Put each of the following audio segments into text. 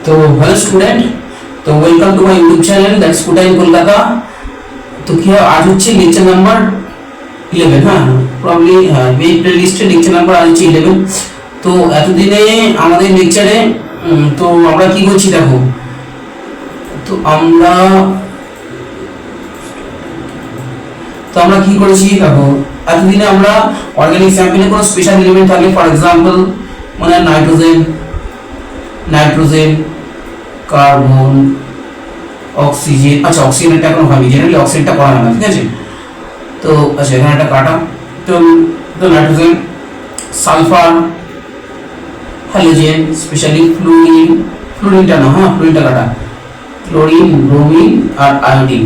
তো hello student, তো welcome to my YouTube channel that's স্কুটা ইন কলকাতা। তো কি আজ হচ্ছে লেকচার নাম্বার 11। হ্যাঁ, প্রবলি এই প্লেলিস্টে লেকচার নাম্বার আজ হচ্ছে 11। তো এতদিনে আমাদের লেকচারে তো আমরা কি করছি দেখো। তো আমরা কি করেছি দেখো। এতদিনে আমরা অর্গানিক স্যাম্পলে কোনো স্পেশাল এলিমেন্ট থাকলে, ফর এক্সাম্পল মানে নাইট্রোজেন, কার্বন, অক্সিজেন। আচ্ছা, অক্সিজেনটা এখন হয়নি, জেনারেলি অক্সিজেনটা করা হয় না, ঠিক আছে। তো আচ্ছা, এখানে একটা কাটা। তো তো নাইট্রোজেন, সালফার, হ্যালোজেন, স্পেশালি ফ্লোরিনটা না, হ্যাঁ ফ্লোরিনটা কাটা, ক্লোরিন, ব্রোমিন আর আয়োডিন,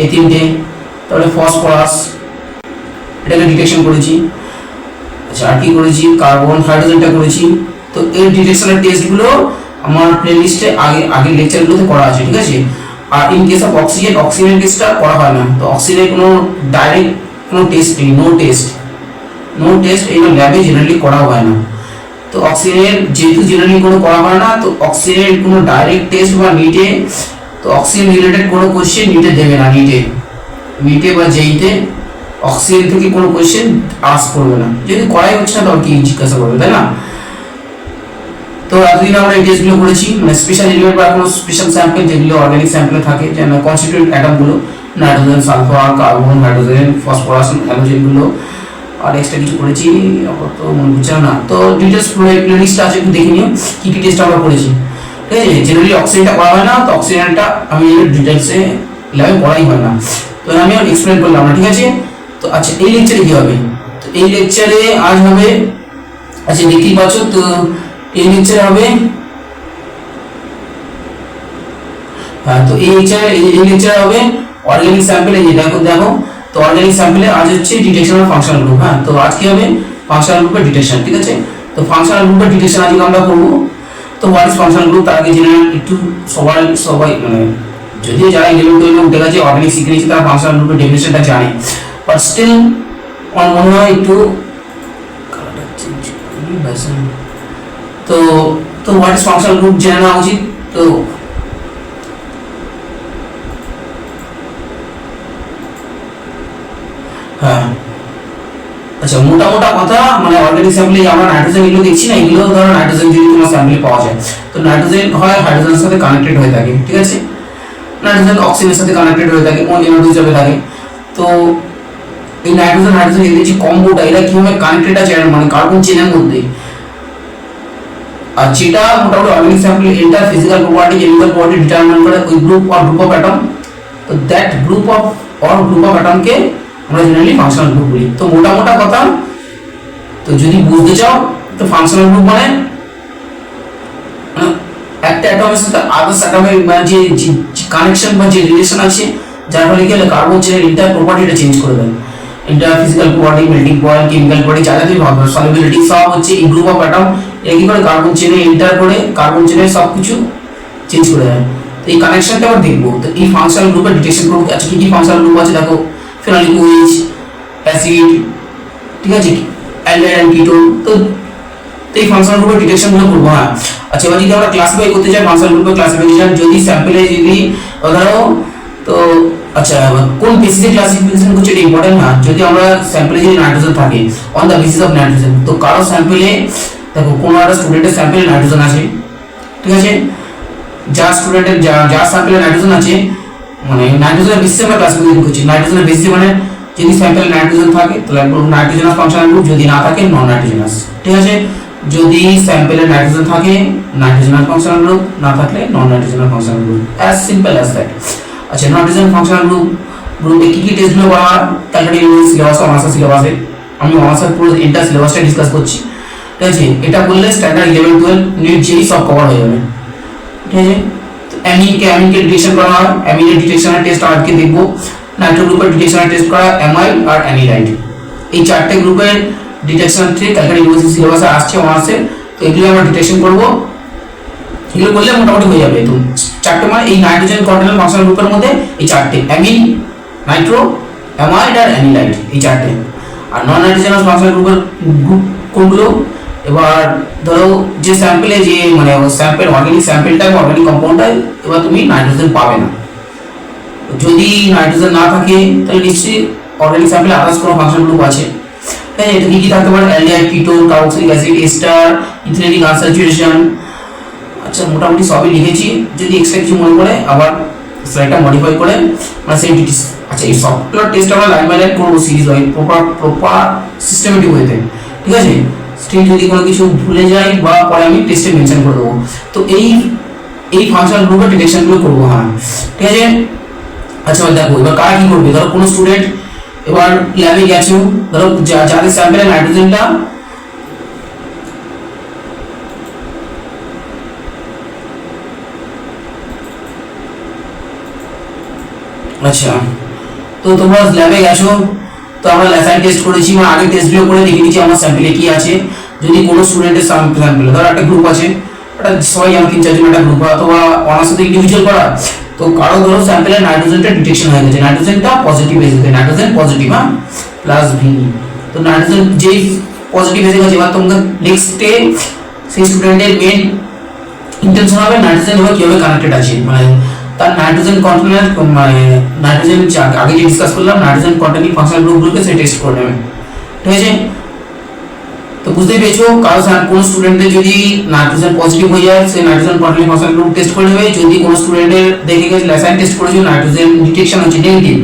এই তিনটে। তাহলে ফসফরাস, এটাকে ডিটেকশন করেছি। আচ্ছা, আর কি করেছি, কার্বন, হাইড্রোজেনটা করেছি। তো এই ডিটেকশনের টেস্টগুলো আমার প্লেলিস্টে আগের লেকচারগুলোতে করা আছে, ঠিক আছে। আর ইন কেস অফ অক্সিজেন টেস্টটা করা হয় না। তো অক্সিজেনের কোনো ডাইরেক্ট কোনো টেস্ট নেই, নো টেস্ট এই ল্যাবে জেনারেলি করা হয় না। তো অক্সিজেনের যেহেতু জেনারেলি কোনো করা হয় না, তো অক্সিজেনের কোনো ডাইরেক্ট টেস্ট বা নিটে, তো অক্সিজেন রিলেটেড কোনো কোশ্চেন নিটে দেবে না। নিটে বা জেইতে অক্সিজেন থেকে কোনো কোশ্চেন আস করবে না। যদি করাই হচ্ছে না, তখন কি জিজ্ঞাসা করবে, তাই না। তো এতদিন আমরা এই টেস্টগুলো করেছি, মানে স্পেশাল এলিমেন্ট বা কোনো স্পেশাল স্যাম্পল যেগুলো অর্গানিক স্যাম্পলে থাকে, যেন কনস্টিটিউয়েন্ট অ্যাটমগুলো, nitrogen, sulphur, carbon, hydrogen, phosphorus, হ্যালোজেনগুলো। আর এক্সট্রা কিছু করেছি তো মনে হচ্ছে না। তো ডিটেলস প্লেলিস্ট আছে, একটু দেখে নিও কি কি টেস্ট আমরা করেছি, ঠিক আছে। জেনারেলি অক্সিজেনটা করা হয় না, তো অক্সিজেনটা আমি ডিটেলসে ল্যাবে করাই হয় না। তো আমি এক্সপ্লেন করলাম না, ঠিক আছে। তো আচ্ছা, এই লেকচারে কি হবে, তো এই লেকচারে আজ হবে, আচ্ছা দেখতেই পাচ্ছ, তো এই লেকচারে হবে, হ্যাঁ তো এই লেকচারে হবে অর্গানিক স্যাম্পল। এই দেখো, তো অর্গানিক স্যাম্পলে আজ হচ্ছে ডিটেকশন অফ ফাংশনাল গ্রুপ। হ্যাঁ, তো আজ কি হবে, ফাংশনাল গ্রুপের ডিটেকশন, ঠিক আছে। তো ফাংশনাল গ্রুপের ডিটেকশন আজকে আমরা করবো। তো হোয়াট ইজ ফাংশনাল গ্রুপ, তার আগে জেনে একটু সবাই মানে যদিও যারা 11-12 উঠে গেছে, অর্গানিক শিখে নিয়েছে, তারা ফাংশনাল গ্রুপের ডেফিনেশনটা জানে, বাট স্টিল আমার মনে হয় একটু তো হোয়াট ইজ ফাংশনাল গ্রুপ জেনে নেওয়া উচিত। তো হ্যাঁ, আচ্ছা মোটা কথা, মানে অর্গানিক স্যাম্পলে আমরা নাইট্রোজেন এগুলো দেখছি না, এগুলো ধরো নাইট্রোজেন যদি তোমার স্যাম্পলে পাওয়া যায়, তো নাইট্রোজেন হয় হাইড্রোজেনের সাথে কানেক্টেড হয়ে থাকে, ঠিক আছে। নাইট্রোজেন অক্সিজেনের সাথে কানেক্টেড হয়ে থাকে, NO2 হিসাবে থাকে। তো এই হাইড্রোজেন এদের যে কম্বোটা, এরা কিভাবে কানেক্টেড আছে মানে কার্বন চেনের মধ্যে, আর যেটা মোটামুটি organic sample enter physical property, chemical property determine করে ওই গ্রুপ অফ অ্যাটম। তো দ্যাট গ্রুপ অফ অ্যাটমকে আমরা জেনারেলি ফাংশনাল গ্রুপ বলি। তো মোটা কথা, তো যদি বুঝতে চাও, তো ফাংশনাল গ্রুপ মানে একটা অ্যাটমের সাথে আদার্স অ্যাটমের যে কানেকশন বা যে রিলেশন আছে, যার ফলে কি হলে কার্বন চেনের ইন্টার প্রপার্টিটা চেঞ্জ করে দেয়। Inter physical property, melting point, chemical property, যা তুই ভাবো, সলিবিলিটি, সব হচ্ছে এই গ্রুপ অফ অ্যাটম। এরা কি করে কার্বন চেনে এন্টার করে কার্বন চেনের সব কিছু চেঞ্জ করে দেয়। তো এই কানেকশনটা আমরা দেখবো। তো এই ফাংশনাল গ্রুপের ডিটেকশন করবো। আচ্ছা, কি ফাংশনাল গ্রুপ আছে দেখো, ফেনলিক OH, অ্যাসিড, ঠিক আছে, অ্যালডিহাইড, কিটোন। তো এই ফাংশনাল গ্রুপের ডিটেকশন গুলো করবো। হ্যাঁ, আচ্ছা এবার যদি আমরা ক্লাসিফাই করতে চাই ফাংশনাল গ্রুপের ক্লাসিফিকেশন, যদি স্যাম্পলে যদি ধরো, তো আচ্ছা কোন বেসিসে ক্লাসিফিকেশন করছে এটা ইম্পর্টেন্ট না। যদি আমরা স্যাম্পলে যদি নাইট্রোজেন থাকে, on the basis of nitrogen, তো কারো স্যাম্পলে দেখো কোনো একটা স্টুডেন্টের স্যাম্পলে নাইট্রোজেন আছে, ঠিক আছে, যার স্যাম্পলে নাইট্রোজেন আছে, মানে নাইট্রোজেনের বেসিসে আমরা ক্লাসিফিকেশন করছি। নাইট্রোজেনের বেসিসে মানে যদি স্যাম্পলে নাইট্রোজেন থাকে তাহলে নাইট্রোজেনাস ফাংশনাল গ্রুপ, যদি না থাকে নন নাইট্রোজেনাস, ঠিক আছে। যদি স্যাম্পলে নাইট্রোজেন থাকে নাইট্রোজেনাস ফাংশনাল গ্রুপ, না থাকলে non nitrogenous functional group, as simple as that. আচ্ছা, নাইট্রোজেন ফাংশনাল গ্রুপে কি টেস্টগুলো করা হয়, ক্যালকাটা ইউনিভার্সিটি সিলেবাস, অনার্স সিলেবাসে আমি অনার্সের পুরো এন্টার সিলেবাসটা ডিসকাস করছি, ঠিক আছে। এটা করলে স্ট্যান্ডার্ড 11-12 নিট যেই সব কভার হয়ে যাবে, ঠিক আছে। তো অ্যামিনকে ডিটেকশন করা হয়, অ্যামিনের ডিটেকশনের টেস্ট আজকে দেখবো। নাইট্রো গ্রুপের ডিটেকশনের টেস্ট করা অ্যামাইড আর অ্যানিলাইড, এই চারটে গ্রুপের ডিটেকশন ঠিক ক্যালকাটা ইউনিভার্সিটি সিলেবাসে আসছে অনার্সের। তো এগুলো আমরা ডিটেকশন করবো, এগুলো করলে মোটামুটি হয়ে যাবে। তো চারটে মানে এই নাইট্রোজেন কন্টেনার ফাংশনাল গ্রুপের মধ্যে এই চারটে, অ্যামিন, নাইট্রো, অ্যামাইড আর অ্যানিলাইড, এই চারটে। আর নন নাইট্রোজেনাস ফাংশনাল গ্রুপের গ্রুপ কোনগুলো, এবার ধরো যে স্যাম্পলে যে মানে স্যাম্পল অর্গানিক স্যাম্পলটা অর্গানিক কম্পাউন্ডটা এবার তুমি নাইট্রোজেন পাবে না। যদি নাইট্রোজেন না থাকে তাহলে নিশ্চয়ই অর্গানিক স্যাম্পলে আদার্স কোনো ফাংশন গ্রুপ আছে। হ্যাঁ, এটা কি কি থাকতে পারে? Aldehyde, ketone, carboxylic acid, ester, ethylic unsaturation. আচ্ছা, মোটামুটি সবই লিখেছি। যদি এক্সট্রা কিছু মনে পড়ে আবার স্লাইডটা মডিফাই করে মানে সেম ডিটেইলস। আচ্ছা, এই সফটওয়্যার টেস্ট আমরা লাইন বাই লাইন করবো সিরিজ ওয়াইজ, প্রপার সিস্টেমেটিক ওয়েতে, ঠিক আছে? স্টিল যদি কোনো কিছু ভুলে যাই বা পরে আমি টেস্টে মেনশন করে দেবো। তো এই ফাংশন গ্রুপের ডিটেকশনগুলো করবো। হ্যাঁ, ঠিক আছে। আচ্ছা, দেখো এবার কারা কি করবে। ধরো কোনো স্টুডেন্ট এবার ল্যাবে গেছো, ধরো যাদের স্যাম্পলে নাইট্রোজেনটা আচ্ছা, তো তোমরা ল্যাবে গেছো, তো আমরা ল্যাসাইন টেস্ট করেছি বা আগে টেস্টগুলো করে দেখে নিচ্ছি আমার স্যাম্পলে কি আছে। যদি কোনো স্টুডেন্টের স্যাম্পলে ধরো একটা গ্রুপ আছে, একটা সবাই জানো 3-4 জন একটা গ্রুপ, অথবা অনার্স সাথে ইন্ডিভিজুয়াল করা, তো কারো ধরো স্যাম্পলে নাইট্রোজেনটা ডিটেকশন হয়ে গেছে, নাইট্রোজেনটা পজিটিভ এসেছে, নাইট্রোজেন পজিটিভ, হ্যাঁ, প্লাস ভি। তো নাইট্রোজেন যেই পজিটিভ এসে গেছে, এবার তোমাকে নেক্সটে সেই স্টুডেন্টের মেন ইন্টেনশন হবে নাইট্রোজেন এবার কিভাবে কানেক্টেড আছে, মানে তার নাইট্রোজেন কন্টেনার মানে নাইট্রোজেন আগে যে ডিসকাস করলাম নাইট্রোজেন কন্টেনিং ফাংশনাল গ্রুপগুলোকে সে টেস্ট করে নেবে, ঠিক আছে? তো বুঝতেই পেরেছো, কারো কোন স্টুডেন্টের যদি নাইট্রোজেন পজিটিভ হয়ে যায় সে nitrogen containing functional group test করে নেবে। যদি কোন স্টুডেন্টের দেখে গেছে ল্যাসাইন টেস্ট করেছে নাইট্রোজেন ডিটেকশন হচ্ছে নেগেটিভ,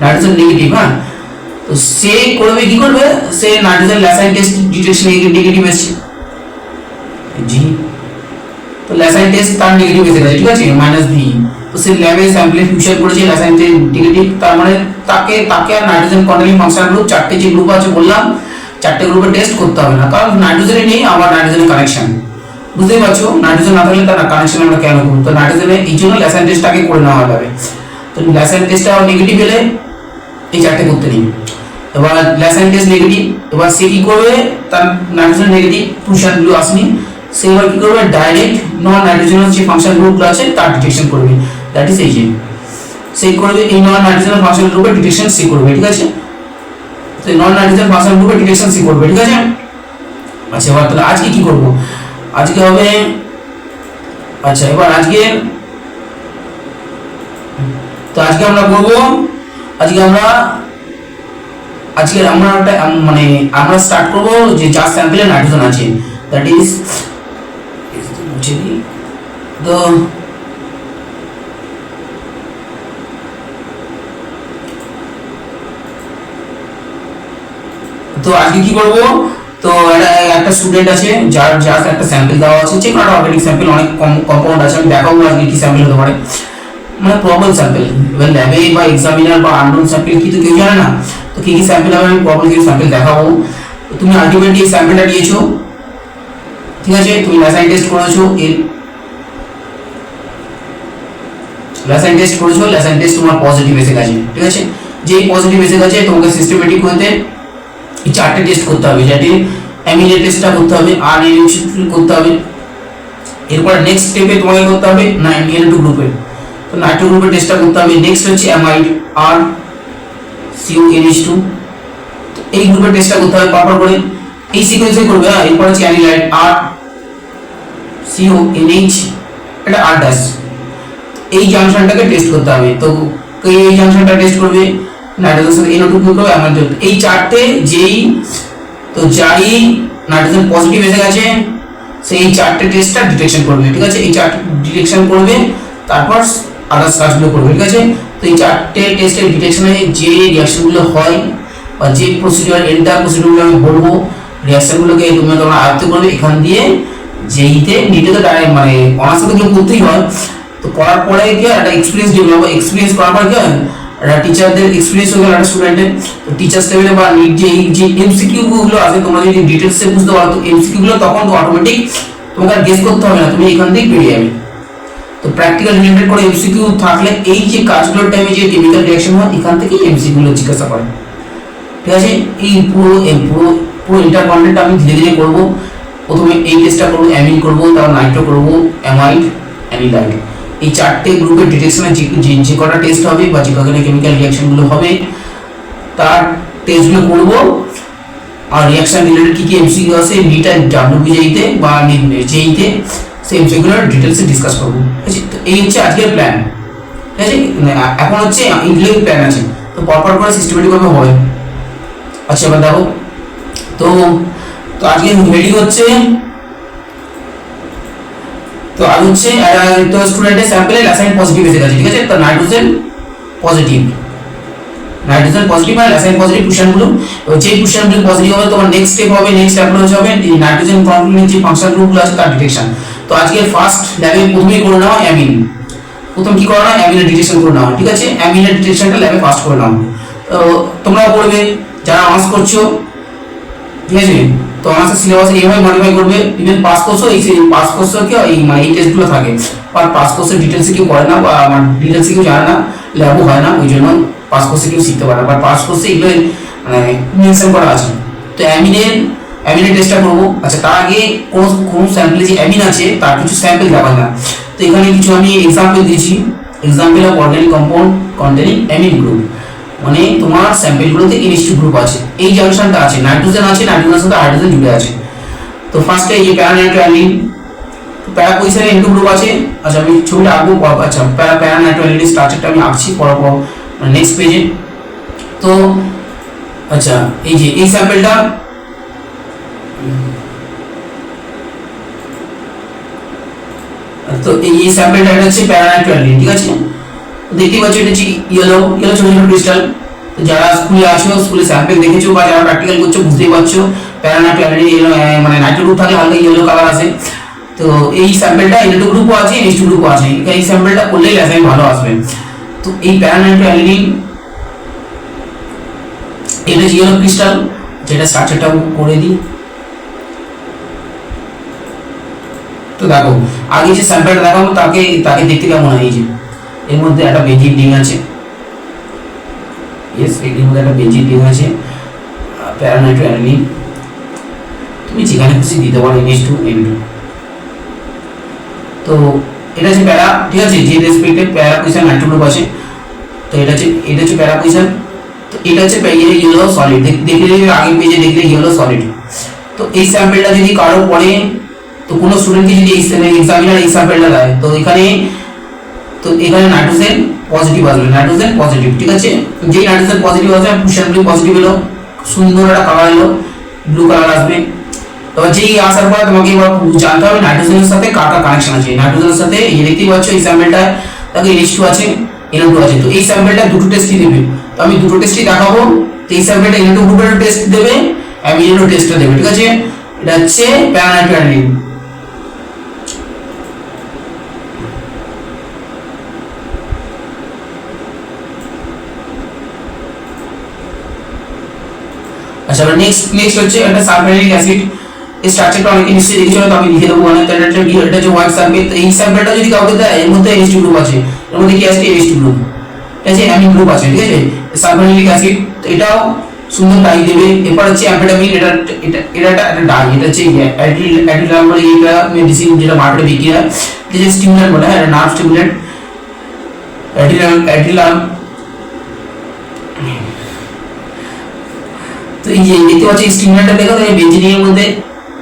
নাইট্রোজেন নেগেটিভ, হ্যাঁ, তো সে করবে কি করবে, সে nitrogen Lassaigne test detection negative এসেছে জি, তো ল্যাসাইন টেস্ট তার নেগেটিভ এসে গেছে, ঠিক আছে, -v। তো সে ল্যাবে স্যাম্পলে ফিউচার করেছে ল্যাসাইন নেগেটিভ, তার মানে তাকে আর নাইট্রোজেন কন্টেনিং ফাংশনাল গ্রুপ চারটে যে গ্রুপ আছে বললাম, চারটে গ্রুপে টেস্ট করতে হবে না, কারণ নাইট্রোজেনে নেই আবার নাইট্রোজেন কানেকশন, বুঝতেই পারছো, নাইট্রোজেন না থাকলে তার কানেকশন আমরা কেন করব। তো নাইট্রোজেনে এই জন্য ল্যাসাইন টেস্টটাকে করে নেওয়া যাবে। তো ল্যাসাইন টেস্টটা নেগেটিভ এলে এই চারটে করতে নেই। এবার ল্যাসাইন টেস্ট নেগেটিভ, এবার সে কি করবে, তার নাইট্রোজেন নেগেটিভ ফাংশনগুলো আসেনি, সে এবার কি করবে, ডাইরেক্ট নন নাইট্রোজেনাল যে ফাংশন গ্রুপগুলো আছে তার ডিটেকশন করবে, দ্যাট ইজ এই যে সে করবে এই নন নাইট্রোজেনাল ফাংশন গ্রুপের ডিটেকশন সে করবে, ঠিক আছে? তো নন নাইট্রোজেন ফাংশন গ্রুপের ডিটেকশন সে করবে, ঠিক আছে? আচ্ছা, এবার তাহলে আজকে কি করব, আজকে হবে, আচ্ছা এবার আজকে তো আজকে আমরা করব, আজকে আমরা একটা মানে আমরা স্টার্ট করব যে যার স্যাম্পলে নাইট্রোজেন আছে, দ্যাট ইজ তো তো আজকে কি করব, তো একটা স্টুডেন্ট আছে যার একটা স্যাম্পল দেওয়া আছে, যে কোনো অর্গানিক স্যাম্পল, অনেক কম্পাউন্ড আছে, আমি দেখাবো আজকে কি স্যাম্পল হতে পারে, মানে প্রবল স্যাম্পল। এবার ল্যাবে বা এক্সামিনার বা আননোন স্যাম্পল কি তো কেউ জানে না, তো কি কি স্যাম্পল হবে আমি প্রবল কিছু স্যাম্পল দেখাবো। তুমি আলটিমেটলি এই স্যাম্পলটা নিয়েছো, ঠিক আছে, তুমি ল্যাসাইন টেস্ট করেছো, ল্যাসাইন টেস্ট তোমার পজিটিভ এসে গেছে, ঠিক আছে? যেই পজিটিভ এসে গেছে তোমাকে সিস্টেমেটিক ওয়েতে এই চারটে টেস্ট করতে হবে, যেটি অ্যামিলে টেস্টটা করতে হবে, আরএনএ করতে হবে। এরপর নেক্সট স্টেপে তোমাকে করতে হবে NH2 গ্রুপের, তো নাইট্রো গ্রুপের টেস্টটা করতে হবে। নেক্সট হচ্ছে অ্যামাইড আর CONH2, তো এই গ্রুপের টেস্টটা করতে হবে পরপর করে, এই সিকোয়েন্সে করবে। এরপর হচ্ছে অ্যানিলাইড আর CONH, এটা আর ড্যাশ, এই জাংশনটাকে টেস্ট করতে হবে। তো এই জাংশনটা টেস্ট করবে, নাইট্রোজেনের সাথে NO2 গ্রুপ হবে, অ্যামাইড, এই চারটে যেই তো যাই নাইট্রোজেন পজিটিভ এসে গেছে সেই চারটে টেস্টটা ডিটেকশন করবে, ঠিক আছে? এই চারটে ডিটেকশন করবে, তারপর আদার্স কাজগুলো করবে, ঠিক আছে? তো এই চারটে টেস্টের ডিটেকশনে যে রিয়াকশনগুলো হয় বা যে প্রসিডিউর এন্টার প্রসিডিউরগুলো আমি বলবো, রিয়াকশনগুলোকে তোমরা আয়ত্ত করবে। এখান দিয়ে যেইতে নিতে তো ডাইরেক্ট মানে অনার্স সাথে করতেই হয়, তো করার পরে কি একটা এক্সপিরিয়েন্স ডেভেলপ হবে, এক্সপিরিয়েন্স করার পর কি হয় একটা টিচারদের এক্সপিরিয়েন্স হয়ে গেল একটা স্টুডেন্টের, তো টিচার্স লেভেলে বা যে এমসিকিউ গুলো আছে তোমরা যদি ডিটেলসে বুঝতে পারো, তো এমসিকিউ গুলো তখন তো অটোমেটিক তোমাকে আর গেস করতে হবে না, তুমি এখান থেকে পেয়ে যাবে। তো প্র্যাকটিক্যাল রিলেটেড করে এমসিকিউ থাকলে এই যে কাজগুলোর টাইমে যে কেমিক্যাল রিঅ্যাকশন হয় এখান থেকে এমসিকিউ গুলো জিজ্ঞাসা করে, ঠিক আছে? এই পুরো ইন্টার কন্টেন্ট আমি ধীরে ধীরে করব। প্রথমে এই টেস্টটা করবো, অ্যামিন করবো, তারপর নাইট্রো করবো, অ্যামাইড, অ্যানিলাইড, এই চারটে গ্রুপের ডিটেকশনের যে কটা টেস্ট হবে বা যে কটা কেমিক্যাল রিঅ্যাকশনগুলো হবে তার টেস্টগুলো করবো। আর রিঅ্যাকশন রিলেটেড কি এমসিকিউ আছে নিট আর ডাব্লিউবিজেইতে বা জেইতে সেই এমসিকিউগুলো ডিটেলসে ডিসকাস করবো। ঠিক আছে, তো এই হচ্ছে আজকের প্ল্যান। ঠিক আছে, এখন হচ্ছে ইনক্লুডিং প্ল্যান আছে, তো পরপর করে সিস্টেমেটিকভাবে হবে। আচ্ছা এবার দেখো, তো তো আজকে হেডিং হচ্ছে, তো আজ হচ্ছে তো স্টুডেন্টের স্যাম্পলের অ্যাসাইন পজিটিভ এসে গেছে। ঠিক আছে, তো নাইট্রোজেন পজিটিভ আর অ্যাসাইন পজিটিভ কুশনগুলো, যে কুশনগুলো পজিটিভ হবে তোমার নেক্সট স্টেপ হবে, নেক্সট অ্যাপ্রোচ হবে নাইট্রোজেন কমপ্লিমেন্ট যে ফাংশন গ্রুপগুলো আছে তার ডিটেকশন। তো আজকে ফার্স্ট ল্যাবে প্রথমেই করে নেওয়া অ্যামিন, প্রথম কি করা হয় অ্যামিনের ডিটেকশন করে নেওয়া। ঠিক আছে, অ্যামিনের ডিটেকশনটা ল্যাবে ফার্স্ট করে নাও। তো তোমরাও করবে যারা অনার্স করছো। ঠিক আছে, তো অনার্সের সিলেবাস এইভাবে মডিফাই করবে, ইভেন পাস কোর্সও এই পাস কোর্সও কি এই মানে এই টেস্টগুলো থাকে, আর পাস কোর্সের ডিটেলসে কেউ করে না বা ডিটেলসে কেউ জানে না, ল্যাবও হয় না, ওই জন্য পাস কোর্সে কেউ শিখতে পারে না, বাট পাস কোর্সে এগুলো মানে মেনশন করা আছে। তো অ্যামিনের টেস্টটা করবো। আচ্ছা তার আগে কোন স্যাম্পলে যে অ্যামিন আছে তার কিছু স্যাম্পল দেওয়া না, তো এখানে কিছু আমি এক্সাম্পল দিয়েছি। Example of organic compound containing amine group, মানে তোমার স্যাম্পলগুলোতে NH2 গ্রুপ আছে, এই জাংশনটা আছে, নাইট্রোজেন আছে, নাইট্রোজেনের সাথে হাইড্রোজেন জুড়ে আছে। তো ফার্স্টে এই প্যারানাইট্রোঅ্যালিন, প্যারা পজিশনে N2 গ্রুপ আছে। আচ্ছা আমি ছবিটা আঁকবো, আচ্ছা প্যারানাইট্রোঅ্যালিনের স্ট্রাকচারটা আমি আঁকছি পরপর নেক্সট পেজে। তো আচ্ছা এই যে এই স্যাম্পলটা, তো এই স্যাম্পলটা এটা হচ্ছে প্যারানাইট্রোঅ্যালিন। ঠিক আছে, দেখতে পাচ্ছ এটা হচ্ছে ইয়েলো ছোট ছোট ক্রিস্টাল। তো যারা স্কুলে আসো, স্কুলে স্যাম্পল দেখেছো বা যারা প্র্যাকটিক্যাল করছো বুঝতেই পারছো প্যারানাইট্রোঅ্যালিন মানে নাইট্রো গ্রুপ থাকে, হালকা ইয়েলো কালার আছে। তো এই স্যাম্পলটা N2 গ্রুপও আছে, NH2 গ্রুপও আছে, এই স্যাম্পলটা করলেই অ্যাসাইন ভালো আসবে। তো এই প্যারানাইট্রোঅ্যালিন এটা ইয়েলো ক্রিস্টাল, যেটা স্ট্রাকচারটা করে দিই। তো দেখো আগে যে স্যাম্পলটা দেখাবো তাকে দেখতে কেমন হয়। এই যে এর মধ্যে একটা বেঞ্জিন রিং আছে, এর মধ্যে একটা বেঞ্জিন রিং আছে, প্যারানাইট্রোঅ্যালিন তুমি যেখানে খুশি দিতে পারো NH2 N2। তো এটা হচ্ছে প্যারা। ঠিক আছে, যে রেসপেক্টে প্যারা পজিশন নাইট্রো গ্রুপ আছে, তো এটা হচ্ছে প্যারা পজিশন। তো এটা হচ্ছে ইয়েলো সলিড, দেখলে আগের পেজে দেখলে ইয়েলো সলিড। তো এই স্যাম্পলটা যদি কারো পড়ে, তো কোনো স্টুডেন্টকে যদি এক্সামিনার এই স্যাম্পলটা দেয়, তো এখানে নাইট্রোজেন পজিটিভ আসবে, নাইট্রোজেন পজিটিভ। ঠিক আছে, যেই নাইট্রোজেন পজিটিভ আসবে কুশনগুলি পজিটিভ এলো, সুন্দর একটা কালার এলো, ব্লু কালার আসবে। তবে যেই আসার পরে তোমাকে এবার জানতে হবে নাইট্রোজেনের সাথে কার কানেকশন আছে। নাইট্রোজেনের সাথে এই দেখতেই পাচ্ছ এই স্যাম্পলটা তাকে NH2 আছে, N2 আছে। তো এই স্যাম্পলটা দুটো টেস্টই দেবে, তো আমি দুটো টেস্টই দেখাবো। তো এই স্যাম্পলটা N2 গ্রুপের টেস্ট দেবে, অ্যামিনের টেস্টটা দেবে। ঠিক আছে, এটা হচ্ছে প্যারানাইট্রোঅ্যালিন। আচ্ছা নেক্সট হচ্ছে একটা সালফারিক অ্যাসিড, এই স্ট্রাকচারটা অনেকে নিশ্চয়ই দেখেছো, তো আমি লিখে দেবো। মানে এটা হচ্ছে হোয়াইট সালফেট। তো এই সালফেটটা যদি কাউকে দেয়, এর মধ্যে NH2 গ্রুপ আছে, এর মধ্যে কি আছে NH2 গ্রুপ, ঠিক আছে, অ্যামিন গ্রুপ আছে। ঠিক আছে, সালফারিক অ্যাসিড, তো এটাও সুন্দর ডাই দেবে। এরপর হচ্ছে অ্যাম্ফেটামিন, এটা একটা ডাই, এটা হচ্ছে অ্যাডিলাম বলে এটা মেডিসিন যেটা মার্কেটে বিক্রি হয়, এটা স্টিমুলেন্ট বলে, হ্যাঁ নার্ভ স্টিমুলেন্ট অ্যাডিলাম। তো এই যে দেখতে পাচ্ছি স্টিমুলেন্টটা দেখো, এই বেঞ্জিনের মধ্যে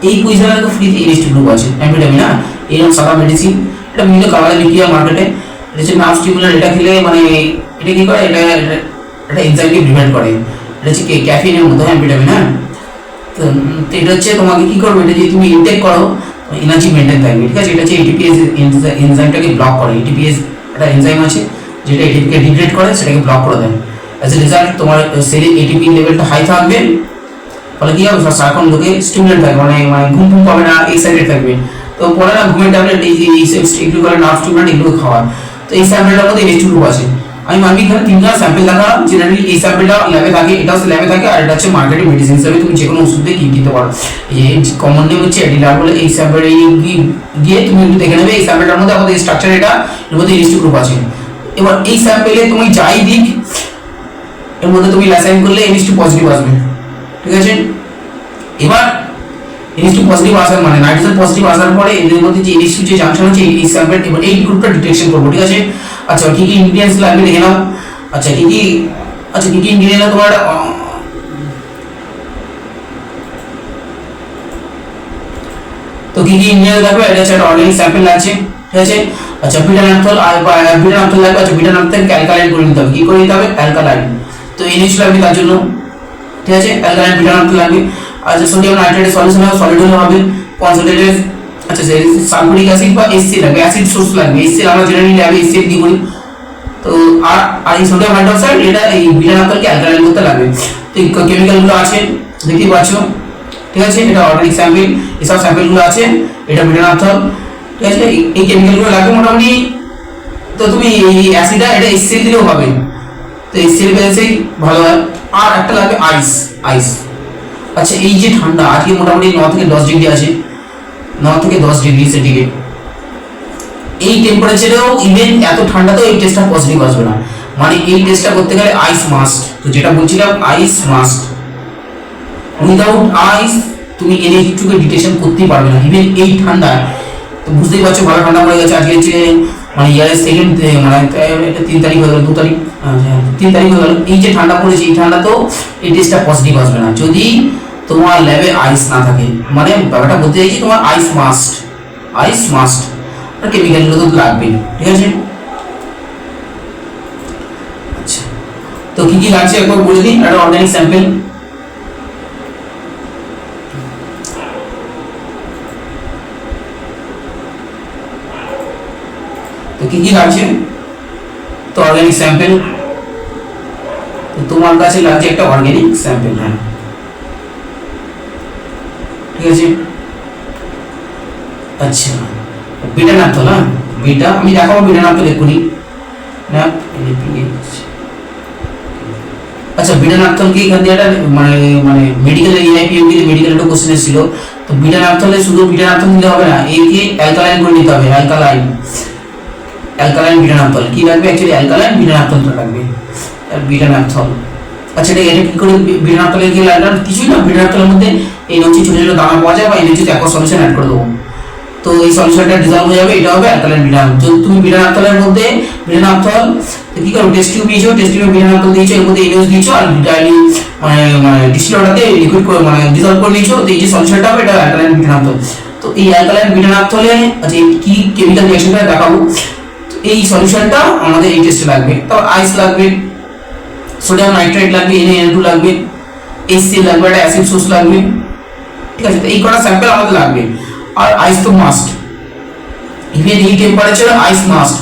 এই পজিশনে তো ফ্রিতে NH2 গ্রুপ আছে, অ্যাম্ফেটামিন। না এরকম সাদা মেডিসিন, এটা বিভিন্ন কালারে বিক্রি হয় মার্কেটে। এটা হচ্ছে নার্ভ স্টিমুলেন্ট, এটা খেলে মানে এটা কি করে, এটা এনজাইমকে প্রিভেন্ট করে। এটা হচ্ছে ক্যাফিনের মধ্যে অ্যাম্ফেটামিন। হ্যাঁ, তো এটা হচ্ছে তোমাকে কি করবে, এটা যদি তুমি ইনটেক করো এনার্জি মেইনটেইন থাকবে। ঠিক আছে, এটা হচ্ছে ATPase এনজাইমটাকে ব্লক করে। ATPase একটা এনজাইম আছে যেটা ATP কে ডিগ্রেড করে, সেটাকে ব্লক করে দেয়। অ্যাজ এ রেজাল্ট তোমার সেলে ATP লেভেলটা হাই থাকবে, ফলে কি হবে সারাক্ষণ লোকে স্টিমুলেন্ট থাকবে, মানে ঘুম পাবে না, এক্সাইটেড থাকবে। তো পরে না ঘুমের ট্যাবলেট এগুলো করে নার্ভ স্টিমুলেন্ট এগুলো খাওয়া। তো এই স্যাম্পলটার মধ্যে NH2 গ্রুপ আছে। আমি এখানে তিনটা স্যাম্পল দেখালাম, জেনারেলি এই স্যাম্পলটা ল্যাবে থাকে, এটা হচ্ছে ল্যাবে থাকে, আর এটা হচ্ছে মার্কেটে মেডিসিন হিসেবে তুমি যে কোনো ওষুধ দিয়ে কিনতে পারো। এই কমন নেম হচ্ছে অ্যাডিলার বলে। এই স্যাম্পল গিয়ে তুমি একটু দেখে নেবে এই স্যাম্পলটার মধ্যে আমাদের স্ট্রাকচার, এটা এর মধ্যে NH2 গ্রুপ আছে। এবার এই স্যাম্পলে তুমি যাই দিক এর মধ্যে তুমি অ্যাসাইন করলে NH2 পজিটিভ আসবে। ঠিক আছে, এবার NH2 পজিটিভ আসার মানে নাইট্রোজেন পজিটিভ আসার পরে এদের মধ্যে যে NH2 যে জাংশন আছে এই স্যাম্পল, এবার এই গ্রুপটা ডিটেকশন করব। ঠিক আছে, আচ্ছা কি কি ইনগ্রেডিয়েন্টস লাগবে দেখে নাও। আচ্ছা কি কি ইনগ্রেডিয়েন্ট তোমার কি কি ইঞ্জিনিয়ার দেখো, এটা হচ্ছে একটা অর্গানিক স্যাম্পল লাগছে, ঠিক আছে। আচ্ছা বিটা নাপথল বিটা নাপথল লাগবে। আচ্ছা বিটা নাপথলকে অ্যালকালাইন করে নিতে হবে। কি করে নিতে হবে? অ্যালকালাইন। তো NH লাগবে তার জন্য, ঠিক আছে, অ্যালকালাইন বিটা নাপথল লাগবে। আচ্ছা সোডিয়াম নাইট্রেটের সলিউশন হবে, সলিড হলে হবে কনসেন্ট্রেটেড। আচ্ছা সালফুরিক অ্যাসিড বা HCl লাগবে, অ্যাসিড সোর্স লাগবে। HCl আমরা জেনারেলি ল্যাবে HCl দিয়ে করি। তো আর এই সোডিয়াম হাইড্রোক্সাইড এটা এই বিটা নাপথলকে অ্যালকালাইন করতে লাগবে। তো এই কেমিক্যালগুলো আছে দেখতে পাচ্ছ, ঠিক আছে। এটা অর্গানিক স্যাম্পল, এসব স্যাম্পলগুলো আছে, এটা বিটা নাপথল, ঠিক আছে। এই কেমিক্যালগুলো লাগবে মোটামুটি। তো তুমি এই অ্যাসিডটা এটা HCl দিলেও হবে, তো HCl বেসেই ভালো হয়। আর একটা লাগবে আইস, আইস। আচ্ছা এই যে ঠান্ডা আজকে মোটামুটি 9 থেকে 10 ডিগ্রি আছে, 9 থেকে 10 ডিগ্রি সেন্টিগ্রেড। এই টেম্পারেচারেও ইভেন এত ঠান্ডাতেও এই টেস্টটা পজিটিভ আসবে না, মানে এই টেস্টটা করতে গেলে আইস মাস্ট। তো যেটা বলছিলাম আইস মাস্ট, উইদাউট আইস তুমি NH2 কে ডিটেকশন করতেই পারবে না ইভেন এই ঠান্ডায়। তো বুঝতেই পারছো ভালো ঠান্ডা পড়ে গেছে আজকে, হচ্ছে মানে ইয়ারের সেকেন্ড, মানে এটা 3 তারিখ হয়ে গেল, 2 তারিখ, 3 তারিখ হয়ে গেল। এই যে ঠান্ডা পড়েছে এই ঠান্ডাতেও এই টেস্টটা পজিটিভ আসবে না যদি তোমার ল্যাবে আইস না থাকে। মানে ব্যাপারটা বলতে চাইছি তোমার আইস মাস্ট, আইস মাস্ট। আর কেমিক্যালগুলো তো লাগবে, ঠিক আছে। আচ্ছা তো কি কি লাগছে একবার বলে দিই। একটা অর্গানিক স্যাম্পল, তো কি কি লাগছে? তো অর্গানিক স্যাম্পল, তো তোমার কাছে লাগছে একটা অর্গানিক স্যাম্পল, হ্যাঁ ঠিক আছে। আচ্ছা বিটা নাপথল, হ্যাঁ বিটা আমি দেখাবো, বিটা নাপথল এক্ষুনি না। আচ্ছা বিটা নাপথল কি এখান দিয়ে একটা মানে মানে মেডিকেল AIPMD মেডিকেল একটা কোশ্চেন ছিল। তো বিটা নাপথলে শুধু বিটা নাপথল দিলে হবে না, একে অ্যালকালাইন করে নিতে হবে, অ্যালকালাইন, অ্যালকালাইন বিটা নাপথল। কি লাগবে অ্যাকচুয়ালি? অ্যালকালাইন বিটা নাপথলটা লাগবে, বিটা নাপথল। আচ্ছা এটা কি করে বিটা নাপথলের কি লাগবে? কিছুই না, বিটা নাপথলের মধ্যে এই হচ্ছে ছোট ছোট দানা পাওয়া যায়, বা এই হচ্ছে একো সলিউশন অ্যাড করে দেবো। তো এই সলিউশনটা ডিজলভ হয়ে যাবে, এটা হবে অ্যালকালাইন বিটা নাপথল। যদি তুমি বিটা নাপথলের মধ্যে বিটা নাপথল তো কি করো, টেস্ট টিউব নিয়েছো, টেস্ট টিউবে বিটা নাপথল দিয়েছো, এর মধ্যে NaOH দিয়েছো, আর ডাইলি মানে ডিস্টিলেটরটাতে লিকুইড করে মানে ডিজলভ করে নিয়েছো। তো এই যে সলিউশনটা হবে এটা অ্যালকালাইন বিটা নাপথল। তো এই অ্যালকালাইন বিটা নাপথলে আচ্ছা কি কেমিক্যাল রিঅ্যাকশনটা দেখাবো। এই সলিউশনটা আমাদের এই টেস্টে লাগবে। তারপর আইস লাগবে, সোডিয়াম নাইট্রেট লাগবে, Na2 লাগবে, HCl লাগবে, একটা অ্যাসিড সোর্স লাগবে, ঠিক আছে। তো এই কটা স্যাম্পল আমাদের লাগবে। আর আইস তো মাস্ট, ইভেন এই টেম্পারেচারে আইস মাস্ট।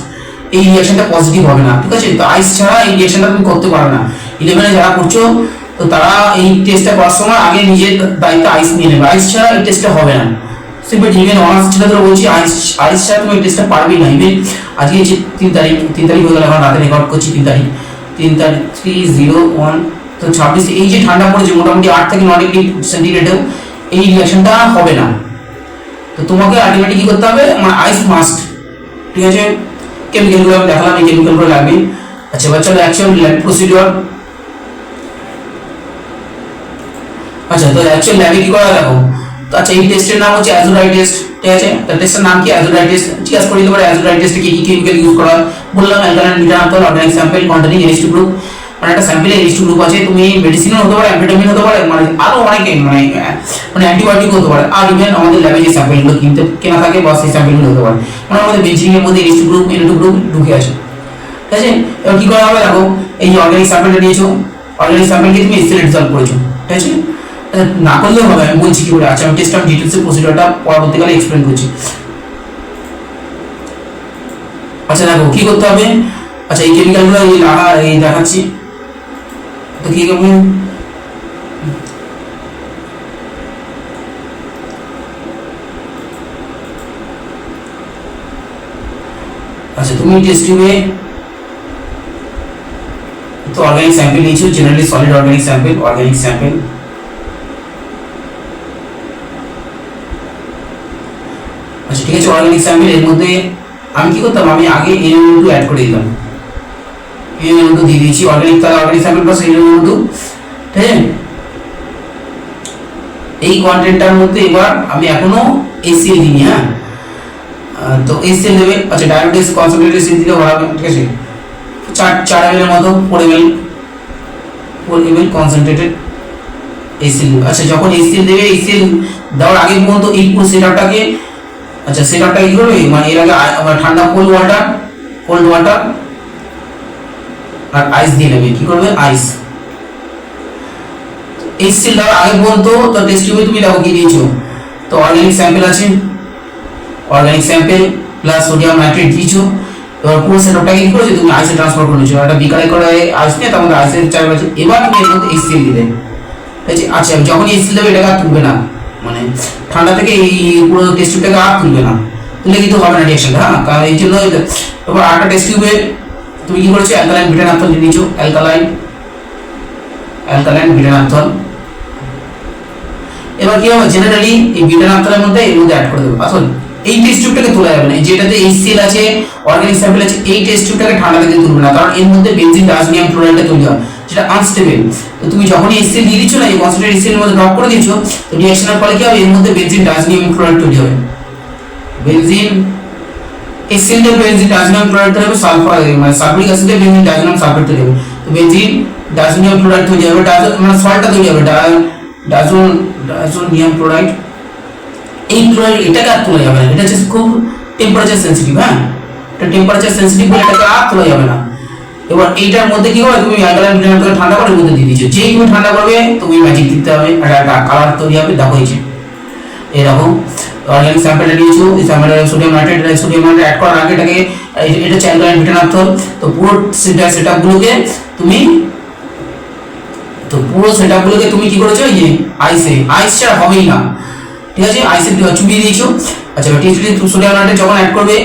এই রিঅ্যাকশনটা পজিটিভ হবে না, ঠিক আছে। তো আইস ছাড়া এই রিঅ্যাকশনটা তুমি করতে পারো না। 11 যারা করছো তো তারা এই টেস্টটা করার সময় আগে নিজের দায়িত্ব আইস নিয়ে নেবে, আইস ছাড়া এই টেস্টটা হবে না। সিম্পল ইভেন অনার্স ছেলেদের বলছি আইস, আইস ছাড়া তুমি এই টেস্টটা পারবেই না। ইভেন আজকে যে 3 তারিখ, 3 তারিখ হয়ে গেল, এখন রাতে রেকর্ড করছি 3 তারিখ, 3 তারিখ 301 তো 26। এই যে ঠান্ডা পড়েছে মোটামুটি 8 থেকে 9 ডিগ্রি সেন্টিগ্রেডেও এই রিঅ্যাকশনটা হবে না। তো তোমাকে আলটিমেটলি কি করতে হবে, মানে আইস মাস্ট, ঠিক আছে। কেমিক্যালগুলো আমি দেখালাম, এই কেমিক্যালগুলো লাগবে। আচ্ছা এবার চলো অ্যাকচুয়াল ল্যাব প্রসিডিওর। আচ্ছা তো অ্যাকচুয়াল ল্যাবে কি করা দেখো। তো আচ্ছা এই টেস্টের নাম হচ্ছে অ্যাজোডাই টেস্ট, ঠিক আছে। তো টেস্টের নাম কি? অ্যাজোডাই টেস্ট। জিজ্ঞাসা করে দিতে পারে অ্যাজোডাই টেস্টে কি কি কেমিক্যাল ইউজ করা হয়। বললাম alkaline beta naphthol, organic sample containing NH2 group. মানে একটা স্যাম্পলে NH2 গ্রুপ আছে, তুমি মেডিসিনও হতে পারে, অ্যাম্ফেটামিন হতে পারে, মানে আরো অনেক মানে অ্যান্টিবায়োটিক হতে পারে। আর ইভেন আমাদের ল্যাবে যে স্যাম্পলগুলো কিনতে কেনা থাকে বা সেই স্যাম্পলগুলো হতে পারে, মানে আমাদের বেঞ্চিং এর মধ্যে NH2 গ্রুপ Na2 গ্রুপ ঢুকে আছে, ঠিক আছে। এবার কি করা হবে দেখো, এই যে অর্গানিক স্যাম্পলটা নিয়েছো, অর্গানিক স্যাম্পলকে তুমি HCl ডিজলভ করেছো, ঠিক আছে। না করলেও হবে, আমি বলছি কি করে। আচ্ছা আমি টেস্ট অফ ডিটেলসের প্রসিডিওরটা পরবর্তীকালে এক্সপ্লেন করছি। আচ্ছা দেখো কি করতে হবে। আচ্ছা এই কেমিক্যালগুলো এই দেখাচ্ছি। তো কি করবে, আচ্ছা তুমি টেস্ট টিউবে তো অর্গানিক স্যাম্পল নিয়েছো, generally solid organic sample, organic sample. আচ্ছা ঠিক আছে, অর্গানিক স্যাম্পল এর মধ্যে আমি কি করতাম, আমি আগে Na2 অ্যাড করে দিতাম, Na2 দিয়ে দিয়েছি অর্গানিক, তাহলে অর্গানিক স্যাম্পল প্লাস Na2, ঠিক আছে। এই কন্টেন্টটার মধ্যে এবার আমি এখনো HCl দিইনি, হ্যাঁ। তো HCl দেবে। আচ্ছা ডায়োডিস কনসেন্ট্রেটেড HCl দিলে ভালো হবে, ঠিক আছে। 4 ml এর মতো 4 ml কনসেন্ট্রেটেড HCl। আচ্ছা যখন HCl দেবে, HCl দেওয়ার আগে পর্যন্ত এই পুরো সেটআপটাকে আচ্ছা সেটআপটা কি করবে, মানে এর আগে ঠান্ডা কোল্ড ওয়াটার আর আইস দিয়ে নেবে। কি করবে, আইস। HCl দাও আগে বলতো, তো টেস্ট টিউবে তুমি দেখো কি দিয়েছো, তো অর্গানিক স্যাম্পল আছে, organic sample plus sodium nitrate দিয়েছো। এবার পুরো সেটআপটাকে কি করেছো তুমি, আইসে ট্রান্সফার করে নিয়েছো। একটা বিকারে করে আইস নিয়ে তার মধ্যে আইসের চারপাশে, এবার তুমি এর মধ্যে HCl দিলে। ঠিক আছে, আচ্ছা যখন HCl দেবে এটাকে আর তুলবে না, মানে ঠান্ডা থেকে এই পুরো টেস্ট টিউবটাকে আর তুলবে না, তুলে কিন্তু হবে না রিঅ্যাকশনটা। হ্যাঁ, কারণ এই জন্য এবার আরেকটা টেস্ট টিউবে তুমি কি করেছো, অ্যালকালাইন বিটানাফথল দিয়ে দিয়েছো, অ্যালকালাইন বিটানাফথল। এবার কি হবে, জেনারেলি এই বিটানাফথলের মধ্যে এর মধ্যে অ্যাড করে দেবো। আসলে এই টেস্ট টিউবটাকে তোলা যাবে না, যেটাতে HCl আছে, অর্গানিক স্যাম্পল আছে, এই টেস্ট টিউবটাকে ঠান্ডা থেকে তুলবে না, কারণ এর মধ্যে বেনজিন ডাইজোনিয়াম ক্লোরাইডটা তৈরি হয়, যেটা আনস্টেবল। তো তুমি যখনই HCl দিয়ে দিচ্ছ না, এই কনসেন্ট্রেট HCl এর মধ্যে ড্রপ করে দিচ্ছ, তো রিঅ্যাকশনের ফলে কি হবে, এর মধ্যে বেনজিন ডাইজোনিয়াম ক্লোরাইড তৈরি হবে। বেনজিন HCl এর বেনজিন ডাইজোনিয়াম ক্লোরাইড তৈরি হবে, সালফার মানে সালফিক অ্যাসিডে বেনজিন ডাইজোনিয়াম সালফেট তৈরি হবে। তো বেনজিন ডাইজোনিয়াম ক্লোরাইড তৈরি হবে, মানে সল্টটা তৈরি হবে, ডাইজোনিয়াম ক্লোরাইড। এই ক্লোরাইড এটাকে আর তোলা যাবে না, এটা হচ্ছে খুব টেম্পারেচার সেন্সিটিভ। হ্যাঁ, এটা টেম্পারেচার সেন্সিটিভ বলে এটাকে আর তোলা যাবে না। এবার এইটার মধ্যে কি হবে, তুমি অ্যালকালাইন বিটানাফথল ঠান্ডা করে মধ্যে দিয়ে দিচ্ছ, যেই তুমি ঠান্ডা করবে তুমি ম্যাজিক দিতে হবে, একটা কালার তৈরি হবে। দেখো এই যে এরকম অর্গানিক স্যাম্পলটা নিয়েছো, এই স্যাম্পলে সোডিয়াম নাইট্রেট অ্যাড করার আগে এটাকে, এটা হচ্ছে অ্যালকালাইন বিটানাফথল। তো পুরো সেটআপগুলোকে তুমি তুমি কি করেছো, এই যে আইস ছাড়া হবেই না। ঠিক আছে, আইসে চুবিয়ে দিয়েছো। আচ্ছা টিএসপি সোডিয়াম নাইট্রেট যখন অ্যাড করবে,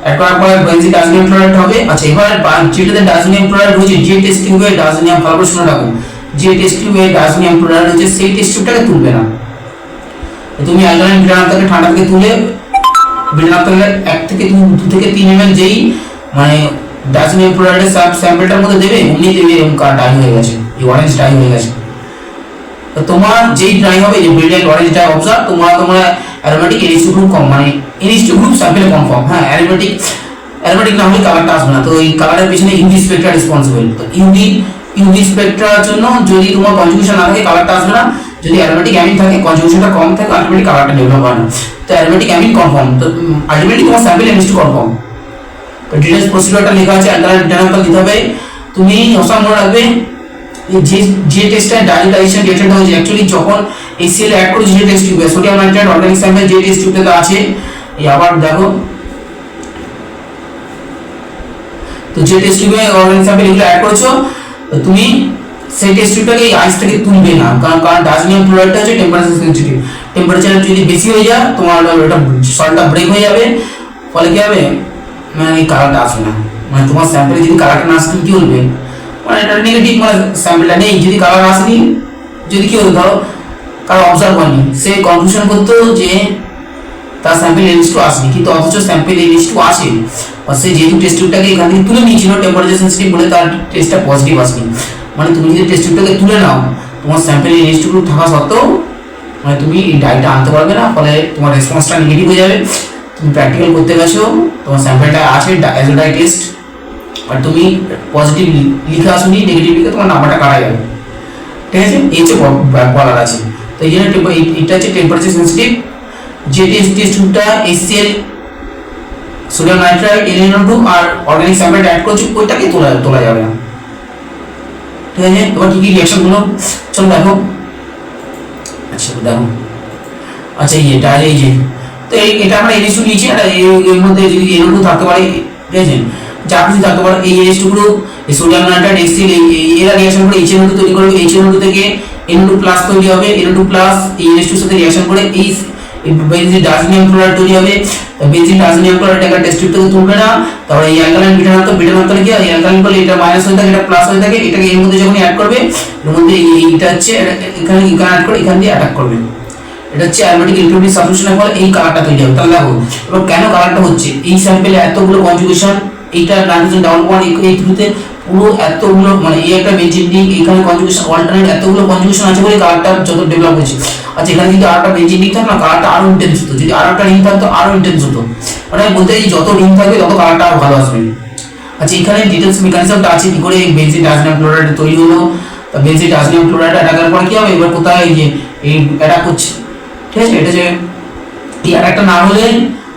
অ্যাড করার পর বেনজিন ডাইজোনিয়াম ক্লোরাইড হবে। আচ্ছা এবার যেটাতে ডাইজোনিয়াম ক্লোরাইড রয়েছে, যে টেস্ট টিউবে ডাইজোনিয়াম, ভালো করে শুনে রাখো, যে টেস্ট টিউবে ডাইজোনিয়াম ক্লোরাইড রয়েছে সেই টেস্ট টিউবটাকে তুলবে না। তুমি অ্যালকালাইন বিটানাফথলকে ঠান্ডা থেকে তুলে বিটানাফথলের 1 থেকে 2 থেকে 3 ml যেই মানে ডাইজোনিয়াম ক্লোরাইডের স্যাম্পলটার মধ্যে দেবে, অমনি দেবে এরকম ডাই হয়ে গেছে, এই অরেঞ্জ ডাই হয়ে গেছে। তো তোমার যেই ড্রাই হবে, যে ব্রিলিয়ান্ট অরেঞ্জ ডাই অবজার্ভ, তোমরা অ্যারোমেটিক NH2 গ্রুপ কম, মানে NH2 গ্রুপ স্যাম্পলে কনফার্ম। হ্যাঁ, অ্যারোমেটিক না হলে কালারটা আসবে না, তো এই কালারের পিছনে ইউভি স্পেকট্রা রেসপন্সিবল। তো ইউভি স্পেকট্রার জন্য যদি তোমার কনজুগেশন না থাকে কালারটা আসবে না, যদি অ্যারোমেটিক অ্যামিন থাকে, কনজুগেশনটা কম থাকে, আলটিমেটলি কালারটা ডেভেলপ হয় না। তো অ্যারোমেটিক অ্যামিন কনফার্ম, তো আলটিমেটলি তোমার স্যাম্পল NH2 কনফার্ম। তো ডিটেইলস প্রসিডিউরটা লেখা আছে, অ্যালকালাইন বিটানাফথল দিতে হবে। তুমি ওসব মনে রাখবে, যে টেস্টটা ডাইজেশন রেটেড হয়েছে, অ্যাকচুয়ালি যখন HCl অ্যাড করেছে যে টেস্ট টিউবে, সোডিয়াম নাইট্রেট অর্গানিক স্যাম্পল যে টেস্ট টিউবটাতে আছে, এই আবার দেখো, তো যে টেস্ট টিউবে অর্গানিক স্যাম্পল এগুলো অ্যাড করেছো, তো তুমি সেই টেস্ট টিউবটাকে এই আইস থেকে তুলবে না, কারণ ডাইজোনিয়াম ক্লোরাইডটা হচ্ছে টেম্পারেচার সেনসিটিভ। টেম্পারেচার যদি বেশি হয়ে যায়, তোমার ওটা সল্টটা ব্রেক হয়ে যাবে, ফলে কি হবে, মানে এই কালারটা আসবে না। মানে তোমার স্যাম্পলে যদি কালারটা না আসে তুমি কি বলবে, মানে এটা নেগেটিভ, মানে স্যাম্পলটা নেই, যদি কালার আসেনি, যদি কি হতো, ধরো কারো অবজার্ভ হয়নি, সে কনক্লুশন করতো যে তার স্যাম্পল NH2 আসেনি, কিন্তু অথচ স্যাম্পল NH2 আসে, আর সে যেহেতু টেস্ট টিউবটাকে এখান থেকে তুলে নিয়েছিল টেম্পারেচার সেন্সিটিভ বলে, তার টেস্টটা পজিটিভ আসেনি। মানে তুমি যদি টেস্ট টিউবটাকে তুলে নাও, তোমার স্যাম্পলে NH2 গ্রুপ থাকা সত্ত্বেও মানে তুমি এই ডাইটা আনতে পারবে না, ফলে তোমার রেসপন্সটা নেগেটিভ হয়ে যাবে। তুমি প্র্যাকটিক্যাল করতে গেছো, তোমার স্যাম্পলটা আছে অ্যাজোডাই টেস্ট, আর তুমি পজিটিভ লিখে আসুনি, নেগেটিভ লিখে তোমার নাম্বারটা কাটা যাবে। ঠিক আছে, এই হচ্ছে বলার আছে। তো এই জন্য এটা হচ্ছে টেম্পারেচার সেন্সিটিভ। যে টেস্ট টিউবটা HCl সোডিয়াম নাইট্রাইট NaNO2 আর অর্গানিক স্যাম্পল অ্যাড করছে, ওইটাকে তোলা যাবে না। ঠিক আছে, এবার কি কি রিঅ্যাকশন গুলো চলো দেখো। আচ্ছা দেখো, আচ্ছা এই যে তো এটা আমরা NH2 নিয়েছি, আর এর মধ্যে যদি NO2 থাকতে পারে, ঠিক আছে, যা কিছু থাকতে পারে, এই NH2 গ্রুপ, এই সোডিয়াম নাইট্রাইট HCl এরা রিঅ্যাকশন করে HNO2 তৈরি করবে, HNO2 থেকে NO2 প্লাস তৈরি হবে, NO2 প্লাস এই NH2 সাথে রিঅ্যাকশন করে এই বেনজিন ডাইজোনিয়াম ক্লোরাইড তৈরি হবে। বেনজিন ডাইজোনিয়াম ক্লোরাইড একটা টেস্ট টিউব থেকে তুলবে না, তারপরে এই অ্যালকালাইন বিটানাফথল কি, এই অ্যালকালাইন বলে এটা মাইনাস হয়ে থাকে, এটা প্লাস হয়ে থাকে, এটাকে এর মধ্যে যখন অ্যাড করবে, এর মধ্যে এইটা হচ্ছে এখানে অ্যাড করে এখান দিয়ে অ্যাটাক করবে, এটা হচ্ছে অ্যারোমেটিক ইলেকট্রোলিটিক সাবস্টিটিউশনের ফলে এই কালারটা তৈরি হবে। তাহলে দেখো এবার কেন কালারটা হচ্ছে, এই স্যাম্পলে এতগুলো কনজুগেশন, এইটা নাইট্রোজেন ডাবল বন্ড, এই থ্রুতে পুরো এতগুলো, মানে এই একটা বেনজিন রিং, এখানে কনজুগেশন অল্টারনেট এতগুলো কনজুগেশন আছে বলে কালারটা যত ডেভেলপ হয়েছে। আচ্ছা এখানে যদি আরেকটা বেনজিন রিং থাকতো না, কালারটা আরো ইন্টেন্স হতো, যদি আরেকটা রিং থাকতো আরো ইন্টেন্স হতো, মানে বলতে এই যত রিং থাকবে তত কালারটা আরো ভালো আসবে। আচ্ছা এখানে ডিটেলস মেকানিজমটা আছে, কি করে বেনজিন ডাইজোনিয়াম ক্লোরাইড তৈরি হলো, বেনজিন ডাইজোনিয়াম ক্লোরাইড অ্যাটাকের পর কি হবে, এবার কোথায় এই যে এই অ্যাটাক হচ্ছে, ঠিক আছে, এটা যে এই অ্যাটাকটা না হলে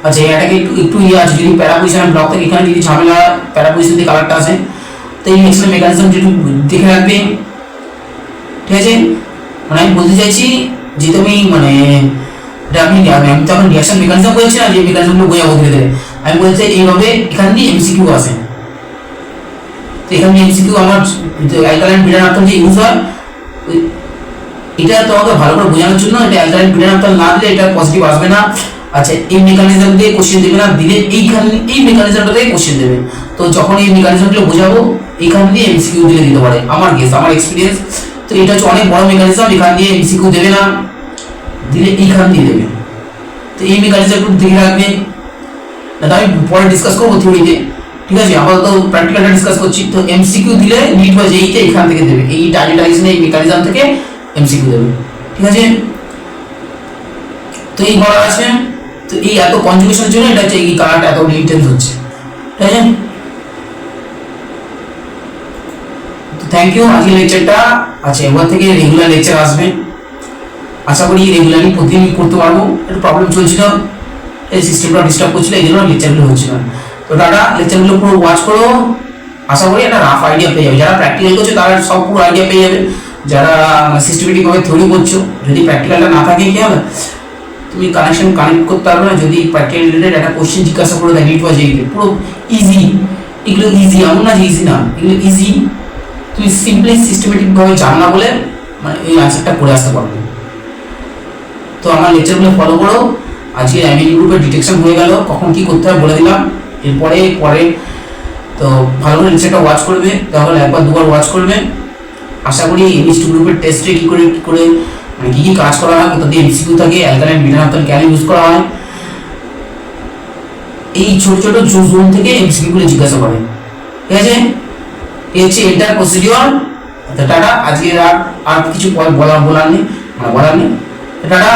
আচ্ছা এটাকে একটু একটু ইয়ে আছে, যদি প্যারা পজিশন ব্লক থাকে এখানে যদি ঝামেলা প্যারা পজিশন থেকে কালারটা আসে, তো এই রিয়াকশনের মেকানিজম যেটু দেখে রাখবে, ঠিক আছে। মানে আমি বলতে চাইছি যে তুমি মানে আমি তখন রিয়াকশন মেকানিজম বলছি না, যে মেকানিজমগুলো বোঝাবো ধীরে ধীরে, আমি বলতে চাই এইভাবে এখান দিয়ে এমসিকিউ আসে। তো এখানে এমসিকিউ আমার অ্যালকালাইন বিটা নাপতন যে ইউজ হয়, এটা তোমাকে ভালো করে বোঝানোর জন্য, এটা অ্যালকালাইন বিটা নাপতন না দিলে এটা পজিটিভ আসবে না। আচ্ছা এই মেকানিজম দিয়ে কোশ্চেন দেবে না, দিলে এইখানে এই মেকানিজমটা দিয়ে কোশ্চেন দেবে। তো যখন এই মেকানিজমগুলো বোঝাবো এখান দিয়ে এমসিকিউ দিলে দিতে পারে, আমার গেস, আমার এক্সপিরিয়েন্স। তো এটা হচ্ছে অনেক বড় মেকানিজম, এখান দিয়ে এমসিকিউ দেবে না, দিলে এইখান দিয়ে দেবে। তো এই মেকানিজম একটু দেখে রাখবে, না আমি পরে ডিসকাস করবো থিওরিতে, ঠিক আছে। আপাতত প্র্যাকটিক্যালটা ডিসকাস করছি। তো এমসিকিউ দিলে নিট বা জেইতে এখান থেকে দেবে, এই টার্গেটাইজেশন এই মেকানিজম থেকে এমসিকিউ দেবে, ঠিক আছে। তো এই বলা আছে, তো এই এত কনজুগেশনের জন্য এটা হচ্ছে এই কালারটা এত ইন্টেন্স হচ্ছে, ঠিক আছে। তো থ্যাংক ইউ, আজকের লেকচারটা আচ্ছা এবার থেকে রেগুলার লেকচার আসবে, আশা করি রেগুলারলি প্রতিদিন করতে পারবো। একটু প্রবলেম চলছিল, এই সিস্টেমটা ডিস্টার্ব করছিল, এই জন্য লেকচারগুলো হচ্ছিল না। তো টাটা, লেকচারগুলো পুরো ওয়াচ করো, আশা করি একটা রাফ আইডিয়া পেয়ে যাবে। যারা প্র্যাকটিক্যাল করছো তারা সব পুরো আইডিয়া পেয়ে যাবে, যারা সিস্টেমেটিকভাবে থিওরি করছো, যদি প্র্যাকটিক্যালটা না থাকে কি হবে, তুমি কানেক্ট করতে পারবে না। যদি প্র্যাকটিক্যাল রিলেটেড একটা কোশ্চেন জিজ্ঞাসা করে দেয় নিট বা জেইতে, পুরো ইজি, এগুলো ইজি, এমন না যে ইজি না, এগুলো ইজি। তুমি সিম্পলি সিস্টেমেটিকভাবে জানো না বলে মানে এই আনসারটা করে আসতে পারবে। তো আমার লেকচারগুলো ফলো করো। আজকে এমএনই গ্রুপের ডিটেকশন হয়ে গেল, কখন কি করতে হবে বলে দিলাম। এরপরে তো ভালো করে লেকচারটা ওয়াচ করবে, তাহলে একবার দুবার ওয়াচ করবে। আশা করি এমএস2 গ্রুপের টেস্টে কি করে মানে কি কাজ করা হয়, কোথা দিয়ে এমসিকিউ থাকে, অ্যালকালাইন বিটা নাপতন কেন ইউজ করা হয়, এই ছোট ছোট জোন থেকে এমসিকিউগুলো জিজ্ঞাসা করে, ঠিক আছে। এই হচ্ছে এন্টার প্রসিডিওর। টাটা, আজকে আর কিছু বলার নেই, টাটা।